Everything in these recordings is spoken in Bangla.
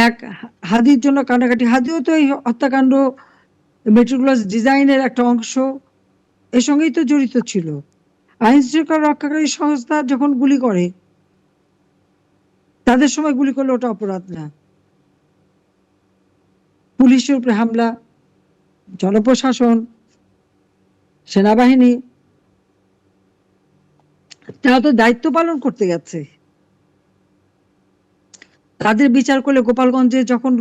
এক হাদির জন্য কান্নাকাটি। হাদিও তো এই হত্যাকাণ্ড মেট্রোপ্লাস ডিজাইনের একটা অংশ, এর সঙ্গেই তো জড়িত ছিল। আইন শৃঙ্খলা রক্ষাকারী সংস্থা যখন গুলি করে, তাদের সময় গুলি করলে ওটা অপরাধ না। পুলিশের উপরে হামলা, জনপ্রশাসন, সেনাবাহিনী, তারা তো দায়িত্ব পালন করতে গেছে। তাদের বিচার করলে গোপালগঞ্জে যখন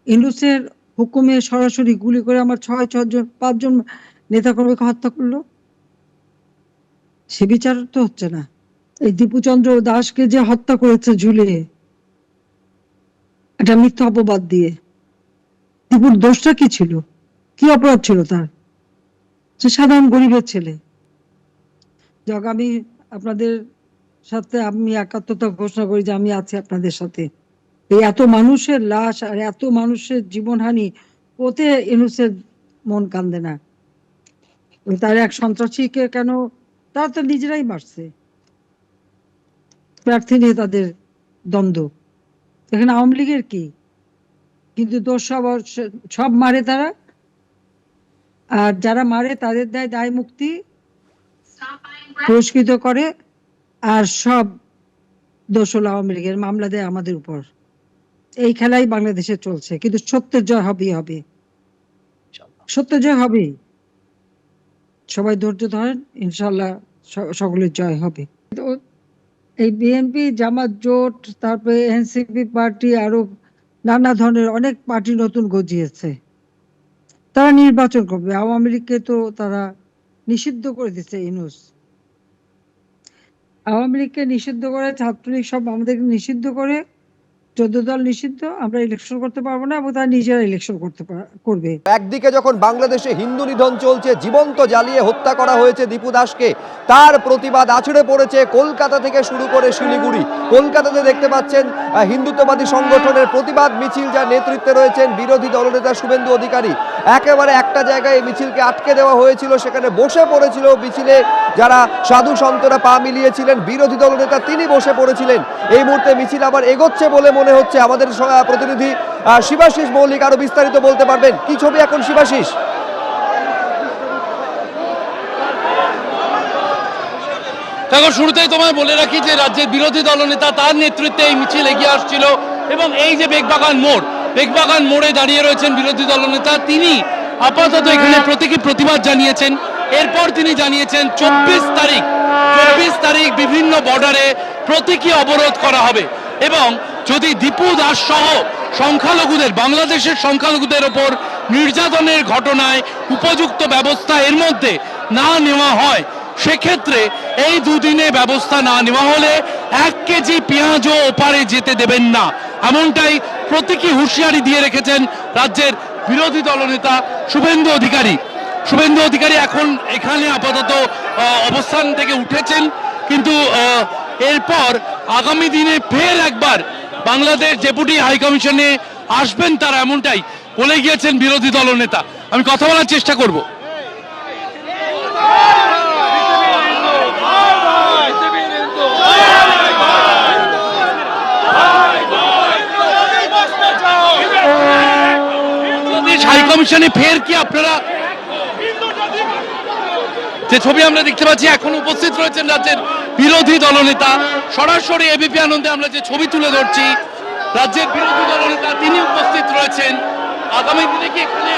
ইউনূসের হুকুমে সরাসরি গুলি করে আমার 5 জন নেতাকর্মীকে হত্যা করলো, সে বিচার তো হচ্ছে না। এই দীপুচন্দ্র দাসকে যে হত্যা করেছে ঝুলিয়ে, একটা মিথ্যা অপবাদ দিয়ে, দীপুর দোষটা কি ছিল? কি অপরাধ ছিল তার? সে সাধারণ গরিবের ছেলে। যাক, আমি আপনাদের সাথে আমি একাত্মতা ঘোষণা করি যে আমি আছি আপনাদের সাথে। এই এত মানুষের লাশ আর এত মানুষের জীবনহানি, ওতে ইউনূসের মন কান্দে না। তার এক সন্ত্রাসীকে কেন, তারা তো নিজেরাই মারছে, প্রার্থী নিয়ে তাদের দ্বন্দ্ব। এখানে আওয়ামী লীগের কি? কিন্তু দোষ সব মারে তারা, আর যারা মারে তাদের দেয় দায় মুক্তি, পুরস্কৃত করে, আর সব দোষ হলো আওয়ামী লীগের, মামলা দেয় আমাদের উপর। এই খেলাই বাংলাদেশে চলছে, কিন্তু সত্যের জয় হবেই হবে, সত্যের জয় হবেই। সবাই ধৈর্য ধরেন, ইনশাল্লাহ সকলের জয় হবে। এই বিএনপি জামাত জোট, তারপরে এনসিপি পার্টি, আরো নানা ধরনের অনেক পার্টি নতুন গজিয়েছে। তারা নির্বাচন করবে। আওয়ামী লীগকে তো তারা নিষিদ্ধ করে দিচ্ছে ইউনূস। আওয়ামী লীগকে নিষিদ্ধ করে, ছাত্রলীগ সব আমাদেরকে নিষিদ্ধ করে, 14 দল নিষিদ্ধ, আমরা ইলেকশন করতে পারবো না, এবং তারা নিজেরা ইলেকশন করবে। একদিকে যখন বাংলাদেশে হিন্দু নিধন চলছে, জীবন্ত জ্বালিয়ে হত্যা করা হয়েছে দীপু দাসকে, তার প্রতিবাদ আছড়ে পড়েছে কলকাতা থেকে শুরু করে শিলিগুড়ি। কলকাতাতে দেখতে পাচ্ছেন হিন্দুত্ববাদী সংগঠনের প্রতিবাদ মিছিল, যার নেতৃত্বে রয়েছেন বিরোধী দলনেতা শুভেন্দু অধিকারী। একেবারে একটা জায়গায় এই মিছিলকে আটকে দেওয়া হয়েছিল, সেখানে বসে পড়েছিল মিছিলে যারা সাধু সন্তরা পা মিলিয়েছিলেন, বিরোধী দলনেতা তিনি বসে পড়েছিলেন। এই মুহূর্তে মিছিল আবার এগোচ্ছে বলে মনে হচ্ছে। আমাদের প্রতিনিধি শিবাশিস মৌলিক আরো বিস্তারিত বলতে পারবেন। কি ছবি এখন শিবাশিস? দেখো, শুরুতেই তোমায় বলে রাখি যে রাজ্যের বিরোধী দলনেতা তার নেতৃত্বে এই মিছিল এগিয়ে আসছিল, এবং এই যে বেগবাগান মোড়ে দাঁড়িয়ে রয়েছেন বিরোধী দলনেতা, তিনি আপাতত এখানে প্রতীকী প্রতিবাদ জানিয়েছেন। এরপর তিনি জানিয়েছেন 24 তারিখ বিভিন্ন বর্ডারে প্রতীকী অবরোধ করা হবে, এবং যদি দীপু দাস সহ সংখ্যালঘুদের, বাংলাদেশের সংখ্যালঘুদের ওপর নির্যাতনের ঘটনায় উপযুক্ত ব্যবস্থা এর মধ্যে না নেওয়া হয়, সেক্ষেত্রে এই দুদিনে ব্যবস্থা না নেওয়া হলে 1 কেজি পেঁয়াজও ওপারে যেতে দেবেন না, এমনটাই প্রতীকী হুঁশিয়ারি দিয়ে রেখেছেন রাজ্যের বিরোধী দলনেতা শুভেন্দু অধিকারী এখন এখানে আপাতত অবস্থান থেকে উঠেছেন, কিন্তু এরপর আগামী দিনে ফের একবার বাংলাদেশ ডেপুটি হাইকমিশনে আসবেন তারা, এমনটাই বলে গিয়েছেন বিরোধী দলনেতা। আমি কথা বলার চেষ্টা করব। হাইকমিশনে ফের কি আপনারা, যে ছবি আমরা দেখতে পাচ্ছি, এখন উপস্থিত রয়েছেন রাজ্যের বিরোধী দলনেতা। সরাসরি এবিপি আনন্দে আমরা যে ছবি তুলে ধরছি, রাজ্যের বিরোধী দলনেতা তিনি উপস্থিত রয়েছেন। আগামী দিনে কি এখানে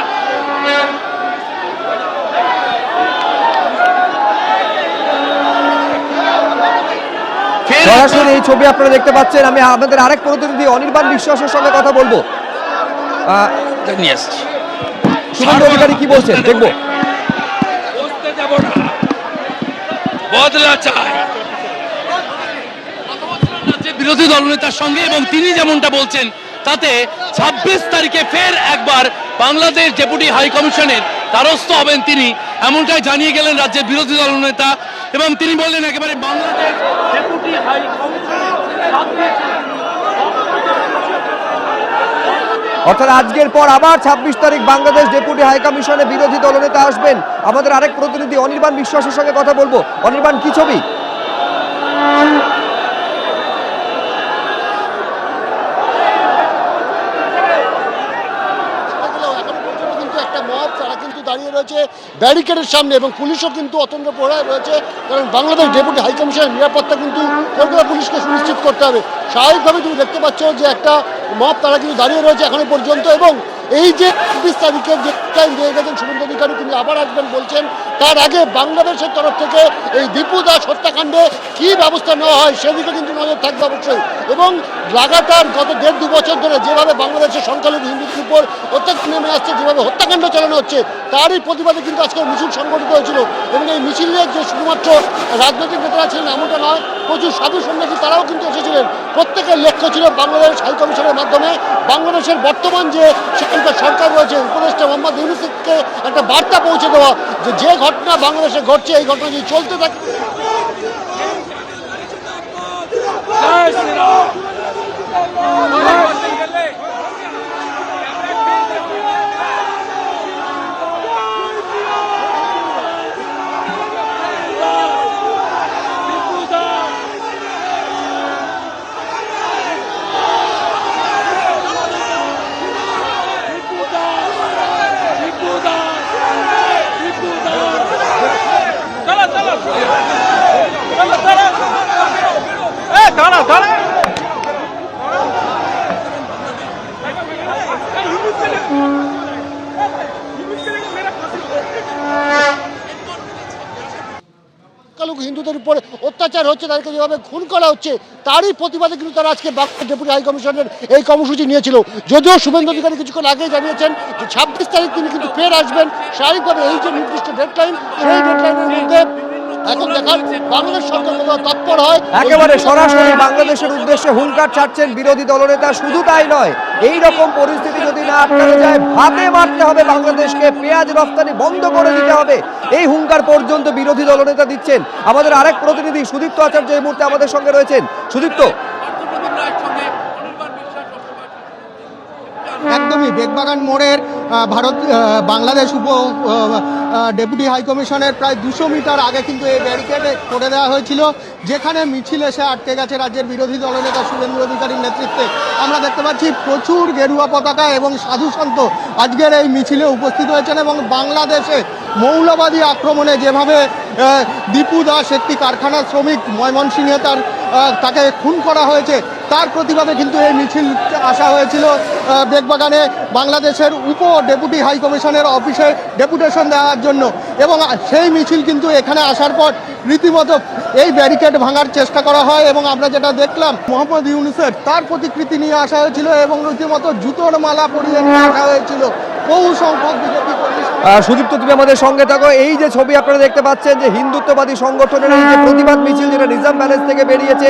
সরাসরি এই ছবি আপনারা দেখতে পাচ্ছেন। আমি আমাদের আরেক প্রতিনিধি অনির্বাণ বিশ্বাসের সঙ্গে কথা বলবো। নিয়ে আসছি, শুভেন্দু অধিকারী কি বলছেন দেখবো। বদলা চাই বিরোধী দলনেতার সঙ্গে, এবং তিনি যেমনটা বলছেন তাতে 26 তারিখে ফের একবার বাংলাদেশ ডেপুটি হাইকমিশনের দ্বারস্থ হবেন তিনি, এমনটাই জানিয়ে গেলেন রাজ্যের বিরোধী দলনেতা। এবং তিনি বললেন একেবারে বাংলাদেশ ডেপুটি অর্থাৎ আজকের পর আবার 26 তারিখ বাংলাদেশ ডেপুটি হাইকমিশনে বিরোধী দলনেতা আসবেন। আমাদের আরেক প্রতিনিধি অনির্বাণ বিশ্বাসের সঙ্গে কথা বলবো। অনির্বাণ, কি ছবি? দাঁড়িয়ে রয়েছে ব্যারিকেডের সামনে এবং পুলিশও কিন্তু অতন্ত্র প্রহরায় রয়েছে, কারণ বাংলাদেশ ডেপুটি হাইকমিশনের নিরাপত্তা কিন্তু কলকাতা পুলিশকে সুনিশ্চিত করতে হবে। স্বাভাবিকভাবে তুমি দেখতে পাচ্ছ যে একটা মব তারা কিন্তু দাঁড়িয়ে রয়েছে এখনো পর্যন্ত, এবং এই যে ২৬ তারিখের যে টাইম দিয়ে গেছেন শুভেন্দু অধিকারী তিনি আবার আসবেন বলছেন, তার আগে বাংলাদেশের তরফ থেকে এই দীপু দাস হত্যাকাণ্ডে কী ব্যবস্থা নেওয়া হয় সেদিকে কিন্তু নজর থাকবে অবশ্যই। এবং লাগাতার গত ১.৫-২ বছর ধরে যেভাবে বাংলাদেশের সংখ্যালঘু হিন্দুদের উপর অত্যাচার নেমে আসছে, যেভাবে হত্যাকাণ্ড চালানো হচ্ছে, তারই প্রতিবাদে কিন্তু আজকে মিছিল সংগঠিত হয়েছিল। এবং এই মিছিলে যে শুধুমাত্র রাজনৈতিক নেতারা ছিলেন এমনটা নয়, প্রচুর সাধু সন্ন্যাসী তারাও কিন্তু এসেছিলেন। প্রত্যেকের লক্ষ্য ছিল বাংলাদেশ হাইকমিশনের মাধ্যমে বাংলাদেশের বর্তমান যে সেখানকার সরকার রয়েছে, উপদেষ্টা মোহাম্মদ ইউনূসকে একটা বার্তা পৌঁছে দেওয়া যে ঘটনা বাংলাদেশে ঘটছে এই ঘটনা যদি চলতে থাকে। সংখ্যালঘু হিন্দুদের উপরে অত্যাচার হচ্ছে, তাদেরকে যেভাবে খুন করা হচ্ছে, তারই প্রতিবাদে কিন্তু তারা আজকে বাংলাদেশ ডেপুটি হাইকমিশনের এই কর্মসূচি নিয়েছিল। যদিও শুভেন্দু অধিকারী কিছুক্ষণ আগেই জানিয়েছেন যে ২৬ তারিখ তিনি কিন্তু ফের আসবেন। স্বাভাবিকভাবে এই যে নির্দিষ্ট ডেডলাইন, সেই ডেডলাইনের মধ্যে এখন দেখার বাংলাদেশ সরকার কতটা তৎপর হয়। একেবারে সরাসরি বাংলাদেশের উদ্দেশ্যে হুঙ্কার ছাড়ছেন বিরোধী দলনেতা। শুধু তাই নয়, এই রকম পরিস্থিতি যদি না আটকানো যায়, ভাতে মারতে হবে বাংলাদেশকে, পেঁয়াজ রফতানি বন্ধ করে দিতে হবে, এই হুঙ্কার পর্যন্ত বিরোধী দলনেতা দিচ্ছেন। আমাদের আরেক প্রতিনিধি সুদীপ্ত আচার্য এই মুহূর্তে আমাদের সঙ্গে রয়েছেন। সুদীপ্ত, একদমই বেগবাগান মোড়ের বাংলাদেশ ডেপুটি হাইকমিশনের প্রায় ২০০ মিটার আগে কিন্তু এই ব্যারিকেডে করে দেওয়া হয়েছিল, যেখানে মিছিল এসে আটকে গেছে রাজ্যের বিরোধী দলনেতা শুভেন্দু অধিকারীর নেতৃত্বে। আমরা দেখতে পাচ্ছি প্রচুর গেরুয়া পতাকা এবং সাধু সন্ত আজকের এই মিছিলে উপস্থিত হয়েছেন, এবং বাংলাদেশে মৌলবাদী আক্রমণে যেভাবে দীপু দাস একটি কারখানার শ্রমিক ময়মনসিংহে তাকে খুন করা হয়েছে, তার প্রতিবাদে কিন্তু এই মিছিল আসা হয়েছিল বেগবাগানে বাংলাদেশের ডেপুটি হাই কমিশনের অফিসে ডেপুটেশন দেওয়ার জন্য। এবং সেই মিছিল কিন্তু এখানে আসার পর রীতিমতো এই ব্যারিকেড ভাঙার চেষ্টা করা হয়, এবং আমরা যেটা দেখলাম মোহাম্মদ ইউনূসের তার প্রতিকৃতি নিয়ে আসা হয়েছিল এবং রীতিমতো জুতোর মালা পরিয়ে নিয়ে আসা হয়েছিল। বহু সংখ্যক বিজেপি কর্মী। সুদীপ্ত, তুমি আমাদের সঙ্গে থাকো। এই যে ছবি আপনারা দেখতে পাচ্ছেন যে হিন্দুত্ববাদী সংগঠনের এই যে প্রতিবাদ মিছিল, যেটা নিজাম প্যালেস থেকে বেরিয়েছে,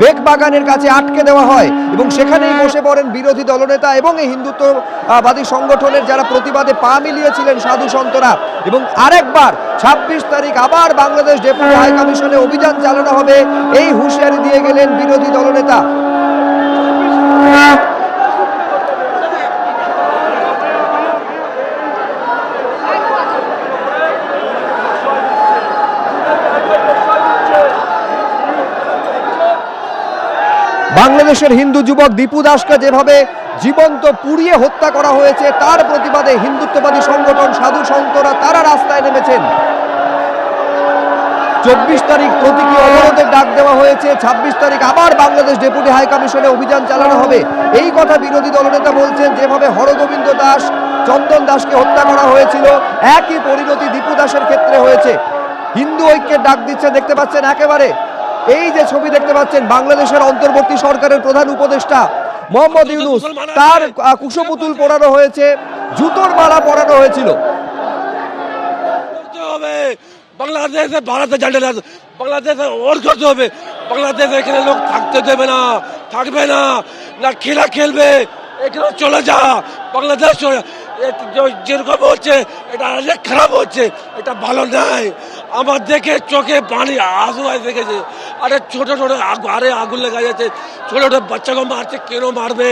বেগবাগানের কাছে আটকে দেওয়া হয় এবং সেখানেই বসে পড়েন বিরোধী দলনেতা এবং এই হিন্দুত্ববাদী সংগঠনের যারা প্রতিবাদে পা মিলিয়েছিলেন সাধু সন্তরা। এবং আরেকবার ২৬ তারিখ আবার বাংলাদেশ ডেপুটি হাই কমিশনে অভিযান চালানো হবে, এই হুঁশিয়ারি দিয়ে গেলেন বিরোধী দলনেতা। বাংলাদেশের হিন্দু যুবক দীপু দাসকে যেভাবে জীবন্ত পুড়িয়ে হত্যা করা হয়েছে, তার প্রতিবাদে হিন্দুত্ববাদী সংগঠন সাধু সন্তরা তারা রাস্তায় নেমেছেন। ২৪ তারিখ প্রতীকী অবরোধের ডাক দেওয়া হয়েছে, ২৬ তারিখ আবার বাংলাদেশ ডেপুটি হাই কমিশনে অভিযান চালানো হবে, এই কথা বিরোধী দলনেতা বলছেন। যেভাবে হরগোবিন্দ দাস, চন্দন দাসকে হত্যা করা হয়েছিল, একই পরিণতি দীপু দাসের ক্ষেত্রে হয়েছে। হিন্দু ঐক্যের ডাক দিচ্ছে, দেখতে পাচ্ছেন একেবারে এই যে ছবি দেখতে পাচ্ছেন, বাংলাদেশের অন্তর্বর্তী সরকারের প্রধান উপদেষ্টা মোহাম্মদ ইউনূস, তার কুশপুতুল পরানো হয়েছে, জুতোর মালা পরানো হয়েছিল। বাংলাদেশে ভারতের ঝান্ডা, বাংলাদেশে ওর করতে হবে। বাংলাদেশে এখানে লোক থাকতে দেবে না, থাকবে না, না খেলা খেলবে, এখানে চলে যা, বাংলাদেশ চলে। যেরকম হচ্ছে এটা অনেক খারাপ হচ্ছে, এটা ভালো নাই। আমার দেখে চোখে পানি আসু দেখেছে। আরে ছোট ছোট আরে আগুন লেগে যাচ্ছে, ছোট ছোট বাচ্চাকে মারছে, কেন মারবে?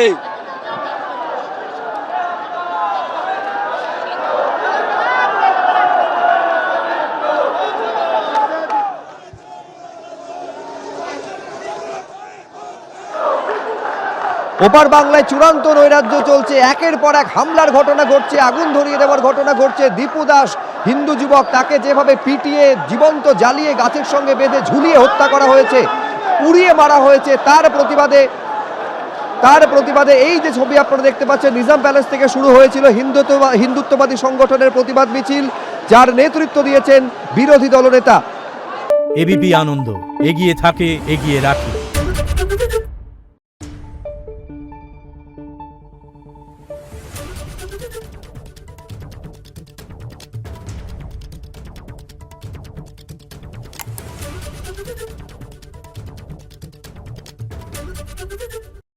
ওপার বাংলায় চূড়ান্ত নৈরাজ্য চলছে, একের পর এক হামলার ঘটনা ঘটছে, আগুন ধরিয়ে দেওয়ার ঘটনা ঘটছে। দীপু দাস হিন্দু যুবক, তাকে যেভাবে পিটিয়ে জীবন্ত জ্বালিয়ে গাছের সঙ্গে বেঁধে ঝুলিয়ে হত্যা করা হয়েছে, পুড়িয়ে মারা হয়েছে, তার প্রতিবাদে এই যে ছবি আপনারা দেখতে পাচ্ছেন, নিজাম প্যালেস থেকে শুরু হয়েছিল হিন্দুত্ববাদী সংগঠনের প্রতিবাদ মিছিল, যার নেতৃত্ব দিয়েছেন বিরোধী দলনেতা। এবিপি আনন্দ, এগিয়ে থাকে, এগিয়ে রাখে।